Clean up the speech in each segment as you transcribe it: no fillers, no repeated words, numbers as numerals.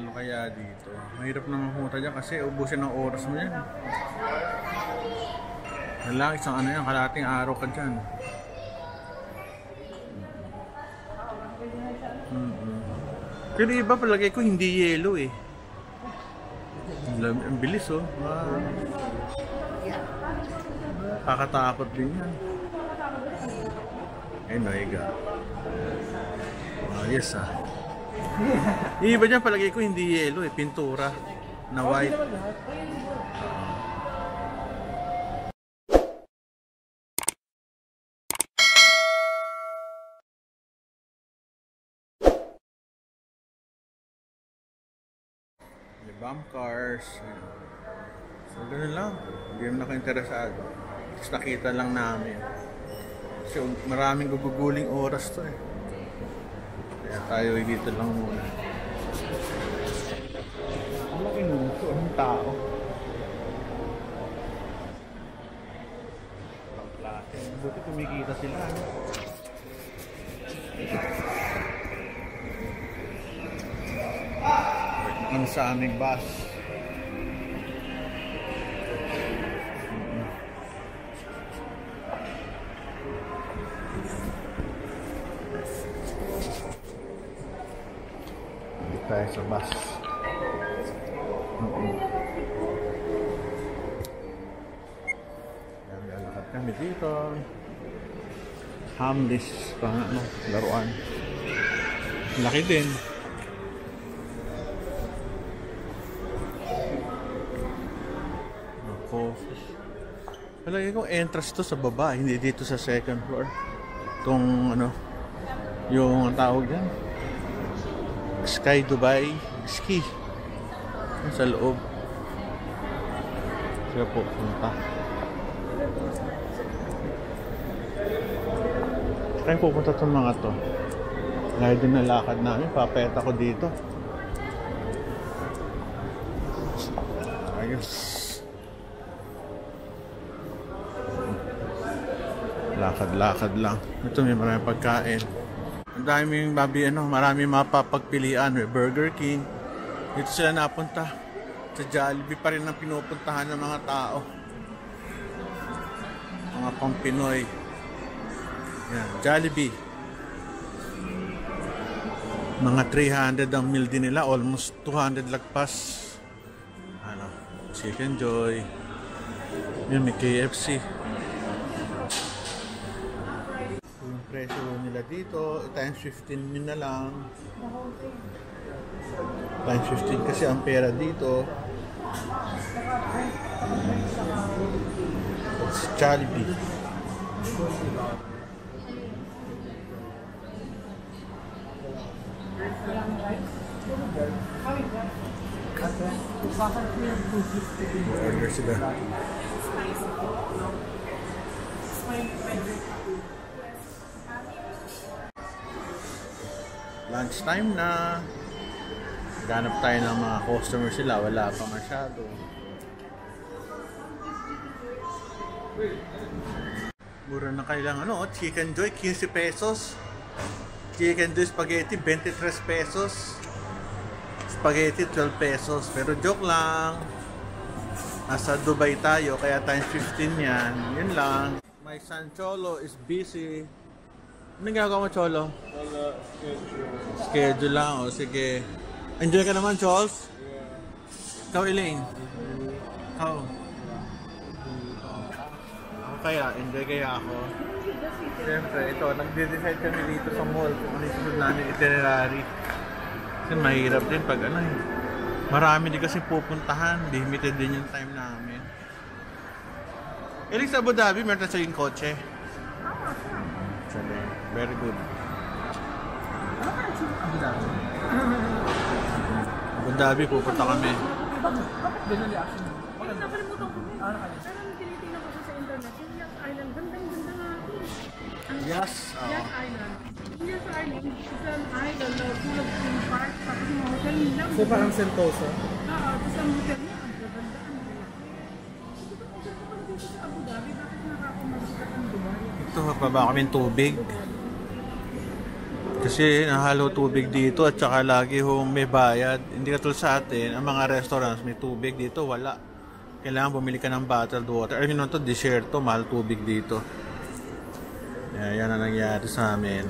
Talo kaya dito. Mahirap naman pumunta dyan kasi ubusin ng oras mo yan. Wala, isang ano yan, kalating araw ka dyan. Pero iba palagay ko hindi yellow eh. Ang bilis oh. Kakatakot din yan. Ay naiga. Yes ah. Iba dyan palagay ko hindi yellow eh. Pintura na white. Bump cars. So ganoon lang. Hindi naman ako interesado. Just nakita lang namin. Kasi maraming guguguling oras to eh. Kaya tayo dito lang muna. Ang laki nito. Anong tao? Ang klase. Buti kumikita sila. Ang sa aming bus. Dito tayo sa bus. Lalakad kami dito. Hamlis pang ano, laruan. Laki din. Palagi kong entrance to sa baba, hindi dito sa second floor. Itong ano, yung tawag yan, Sky Dubai Ski. Sa loob. Kaya po, punta. Kaya pupunta itong mga to. Dahil din nalakad namin, papeta ko dito. Ayos. Lakad-lakad lang. Ito may maraming pagkain. Ang daming babi ano, maraming mapapagpilian. May Burger King. Dito sila napunta. Sa Jollibee pa rin ang pinupuntahan ng mga tao. Mga pang Pinoy. Yan, Jollibee. Mga 300 ang meal din nila. Almost 200 lagpas. Ano, Chicken Joy. Yan, may KFC. Presyo nila dito, times 15 yun na lang. Times 15 kasi ang pera dito. It's Jollibee. Order sila. Lunch time na. Ganap tayo ng mga customers sila. Wala pa masyado. Mura na kailang ano, Chicken Joy 15 pesos. Chicken Joy Spaghetti 23 pesos. Spaghetti 12 pesos. Pero joke lang. Nasa Dubai tayo kaya times 15 yan. Yun lang. My son Cholo is busy. Anong gagawa mo, Cholo? Wala, Schedule lang, o sige. Enjoy ka naman, Chols? Yeah. Ikaw, Elaine? Ikaw? Ako kaya, enjoy kaya ako. Siyempre, ito, nagde-decide kami dito sa mall kung ano yung sunod namin itinerary. Kasi mahirap din pag ano eh. Marami din kasi pupuntahan, limited din yung time namin. Elaine, sa Abu Dhabi, meron na siya yung kotse. Very good. Abu Dhabi, pupunta kami. Bakit binali action mo? Bakit nakalimutan ko na? Parang tinitingnan ko sa internet. Yung Yas Island, ganda-ganda nga. Yes. Yas Island. Yung Yas Island is an island na full of theme parks. Tapos yung hotel nila. So parang Sentosa? Oo, tapos ang hotel niya, ang gaganda, ang lalaki. Ito pa dito sa Abu Dhabi, bakit nakakamasok ang Dubai? Ito, baba kami tubig. Kasi nahalo tubig dito at saka lagi hong may bayad. Hindi katulad sa atin, ang mga restaurants may tubig dito, wala. Kailangan bumili ka ng bottled water. Ayun naman to, desierto, mahal tubig dito. Yan ang nangyari sa amin.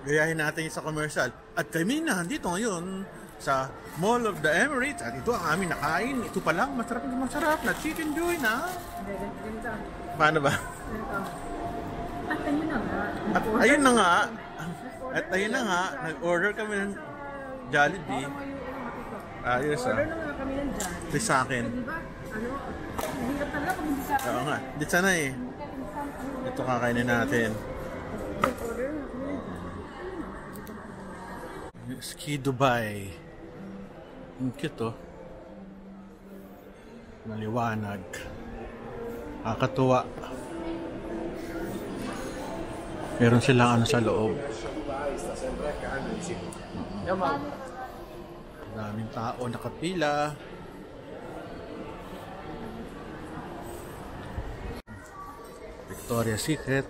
Gayahin natin yung sa commercial. At kami na dito ngayon sa Mall of the Emirates. At ito ang aming nakain. Ito pa lang, masarap na Chicken Joy na. Ganito. Paano ba? Ganito. At ayun na nga. At ayun na nga. Nag-order kami ng Jollibee. Ayos ah. Order na nga kami ng Jollibee. Ito sa akin. Diba? Hirap talaga kung hindi sa akin. Oo nga. Di sana eh. Ito kakainin natin. Order na kami ng Jollibee. Ski Dubai. Ang cute oh. Maliwanag. Nakakatuwa. Meron silang ano sa loob. Daming tao nakapila. Victoria's Secret.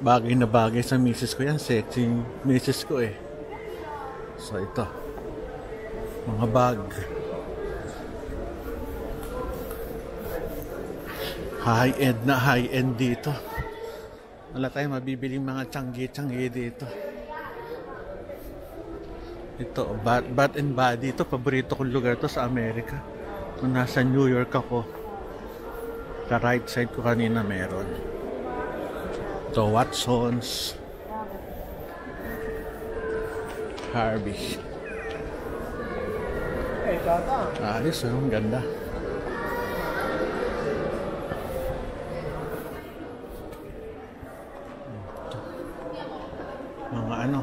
Bagay na bagay sa misis ko yan. Sexy misis ko eh. So ito. Mga bag. High-end na high-end dito. Wala tayong mabibiling mga tiyanggi-tiyanggi dito. Ito, Bath and Body. Ito, paborito kong lugar to sa Amerika. Kung nasa New York ako, sa right side ko kanina meron. Ito, Watson's. Harvey. Ayos, ang ganda. Mga ano.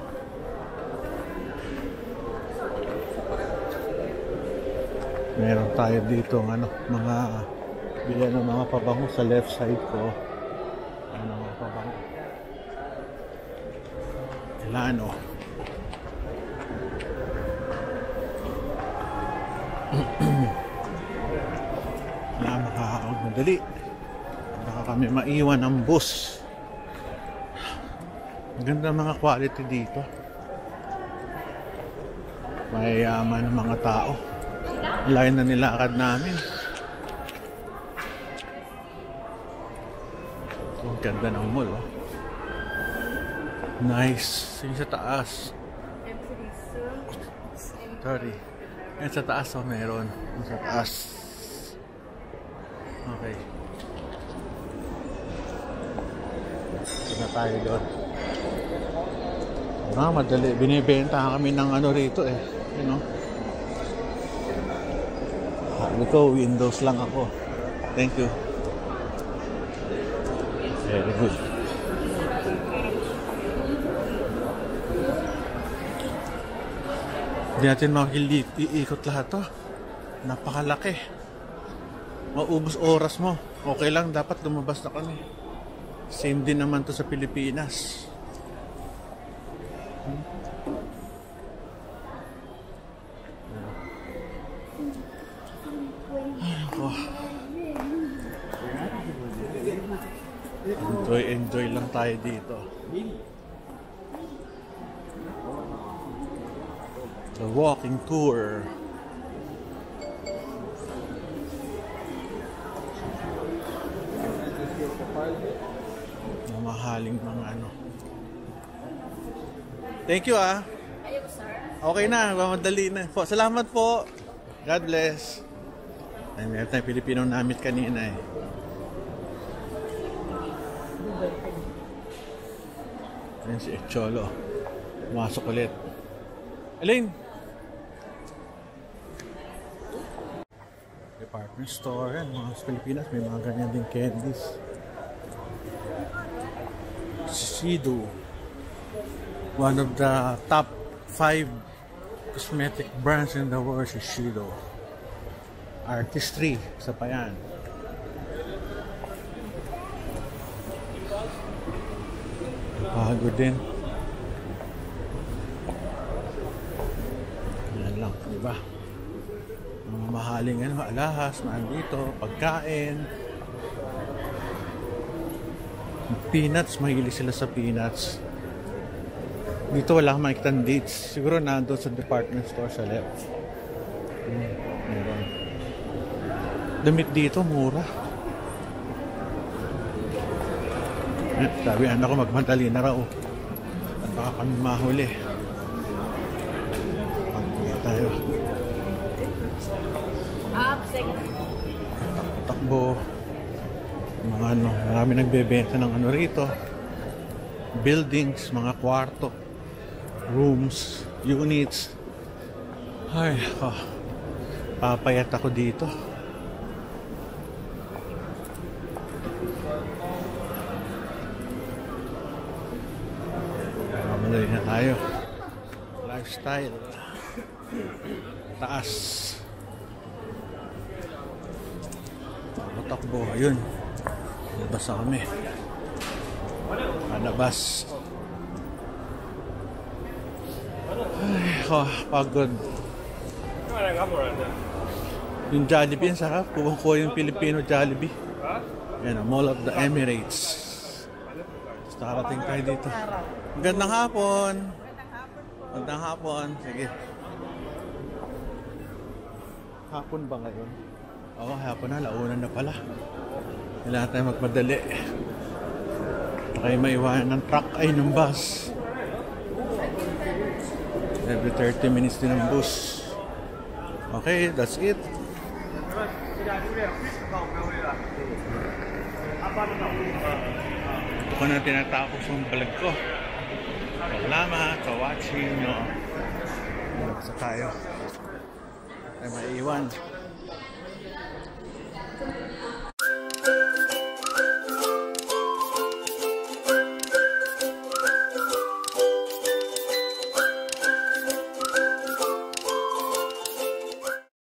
Meron tayo dito ng ano, mga bilhan ng mga pabango sa left side ko. Ano mga pabango? Milano. Wala makakakawag madali. Baka kami maiwan ng bus. Maganda mga quality dito. Mayayaman ng mga tao. Layo na nilakad namin. Ang ganda ng mall oh. Nice. Yung sa taas. Sorry. Yan sa taas oh, meron. Yung sa taas. Okay. Ito na tayo doon. Madali. Binibenta kami ng ano rito eh. You know? Ito, Windows lang ako. Thank you. Very good. Hindi natin iikot lahat to. Napakalaki. Maubos oras mo. Okay lang, dapat lumabas na kami. Same din naman to sa Pilipinas. Enjoy lang tayo dito. The walking tour. Mamahaling mga ano. Thank you ah. Okay na, mamadali na. Salamat po. God bless. Ay, meron tayong Pilipino namit kanina eh. Ayan si Echolo. Pumasok ulit. Elaine! Department store. Yan, mga sa Pilipinas. May mga ganyan din candies. Shiseido. One of the top 5 cosmetic brands in the world. Shiseido. Artistry. Isa pa yan. Pagod din. Yan lang, di ba? Mga mahaling ano, alahas, nandito, pagkain. Peanuts, mahilig sila sa peanuts. Dito wala akong makikitang dates. Siguro nandun sa department store sa left. Meron. Damit dito, mura. Sabi anak ko magmadali na raw. At baka kami mahuli. Pagpuli tayo. Takbo. Mga ano, marami nagbebenta ng ano rito. Buildings, mga kwarto, rooms, units. Ay, papayat ako dito. Mamali na tayo. Lifestyle. Taas. Takbo, ayun. Labas na kami. Labas. Ay, pagod. Yung Jollibee, ang sarap. Kuha ko yung Filipino Jollibee. Yan, Mall of the Emirates. Basta karating tayo dito. Magandang hapon. Magandang hapon. Sige. Hapon ba ngayon? Oo, hapon na. Launan na pala. Kailangan tayo magmadali. Kaya maiwanan ng truck ay ng bus. Every 30 minutes din ang bus. Okay, that's it. Ako na tinatapos yung vlog ko. Salamat sa watching. Sa tayo. Ay maiwan.